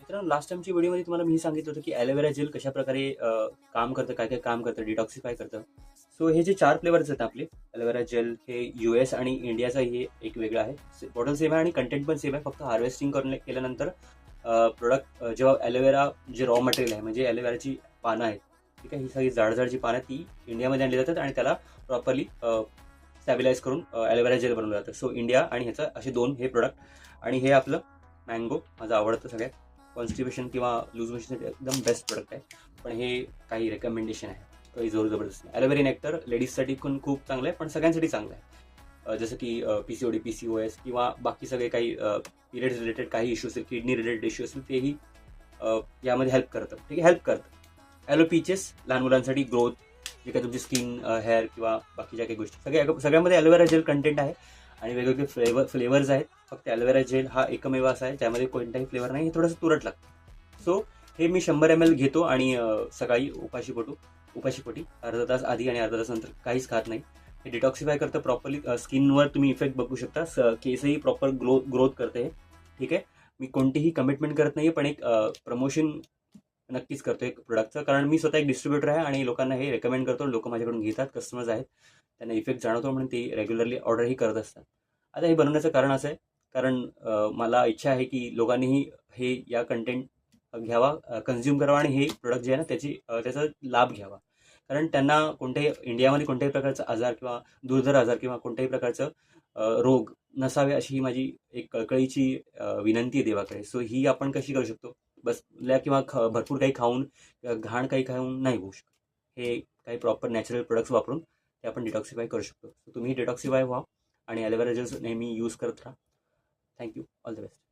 मित्रांनो, लास्ट टाइमची व्हिडिओमध्ये तुम्हाला मी सांगितलं होतं की ॲलोवेरा जेल कशा प्रकारे काम करतं, काय काय काम करतं, डिटॉक्सिफाय करतं. सो हे जे 4 फ्लेवर्स आहेत आपले ॲलोवेरा जेल, हे US आणि इंडियाचा हे एक वेगळं आहे. बॉटल सेम आहे आणि कंटेंट पण सेम आहे. फक्त हार्वेस्टिंग केल्यानंतर प्रोडक्ट जेव्हा ॲलोवेरा जे रॉ मटेरियल आहे म्हणजे ॲलोवेराची पानं आहेत, ठीक आहे, ही सगळी जाड जी पानं ती इंडियामध्ये आणली जातात आणि त्याला प्रॉपरली स्टॅबिलाइज करून ॲलोवेरा जेल बनवलं जातं. सो इंडिया आणि ह्याचं असे 2 हे प्रोडक्ट. आणि हे आपलं मँगो माझं आवडतं सगळ्यात. कॉन्स्टिपेशन किंवा लूज मोशनसाठी एकदम बेस्ट प्रोडक्ट आहे. पण हे काही रेकमेंडेशन आहे, काही जोर जबरदस्त नाही. ॲलोवेरा नेक्टर लेडीजसाठी पण खूप चांगलं आहे, पण सगळ्यांसाठी चांगलं आहे. जसं की PCOD, PCOS किंवा बाकी सगळे काही पिरियड्स रिलेटेड काही इश्यू असेल, किडनी रिलेटेड इश्यू असेल, तेही यामध्ये हेल्प करतं. ठीक आहे, हेल्प करतं. ॲलोपीचेस लहान मुलांसाठी ग्रोथ, जे काही तुमची स्किन, हेअर किंवा बाकीच्या काही गोष्टी सगळ्यामध्ये ॲलोवेरा जेल कंटेंट आहे. आणि वेगवेगळे फ्लेवर्स आहेत. फक्त ॲलोवेरा जेल हा एकमेव असा आहे ज्यामध्ये कोणताही फ्लेवर नाही, हे थोडंसं तुरट लागतं. सो हे मी 100 ml घेतो आणि सकाळी उपाशीपोटी अर्धा तास आधी आणि अर्धा तास नंतर काहीच खात नाही. हे डिटॉक्सिफाय करतं प्रॉपरली. स्किनवर तुम्ही इफेक्ट बघू शकता. केसही प्रॉपर ग्रोथ करते हे. ठीक आहे, मी कोणतीही कमिटमेंट करत नाही, पण एक प्रमोशन नक्कीच करतो एक प्रोडक्टचं, कारण मी स्वतः एक डिस्ट्रीब्युटर आहे आणि लोकांना हे रेकमेंड करतो. लोक माझ्याकडून घेतात, कस्टमर्स आहेत, त्यांना इफेक्ट जाणवतो म्हणून ते रेग्युलरली ऑर्डरही करत असतात. आता हे बनवण्याचं कारण असं आहे, कारण मला इच्छा आहे की लोकांनीही हे या कंटेंट घ्यावा, कन्झ्युम करावा आणि हे प्रोडक्ट जे आहे ना त्याचा लाभ घ्यावा. कारण त्यांना इंडियामध्ये कोणत्याही प्रकारचा आजार किंवा दुर्धर आजार किंवा कोणत्याही प्रकारचं रोग नसावे, अशी ही माझी एक कळकळीची विनंती आहे देवाकडे. सो ही आपण कशी करू शकतो, बसल्या किंवा भरपूर काही खाऊन किंवा घाण काही खाऊन नाही होऊ शकत. हे काही प्रॉपर नॅचरल प्रोडक्ट्स वापरून ते आपण डिटॉक्सिफाय करू शकतो. तुम्ही डिटॉक्सिफाय व्हा आणि ॲलोवेरा जेल नेहमी यूज करत राहा. थँक्यू. All the best.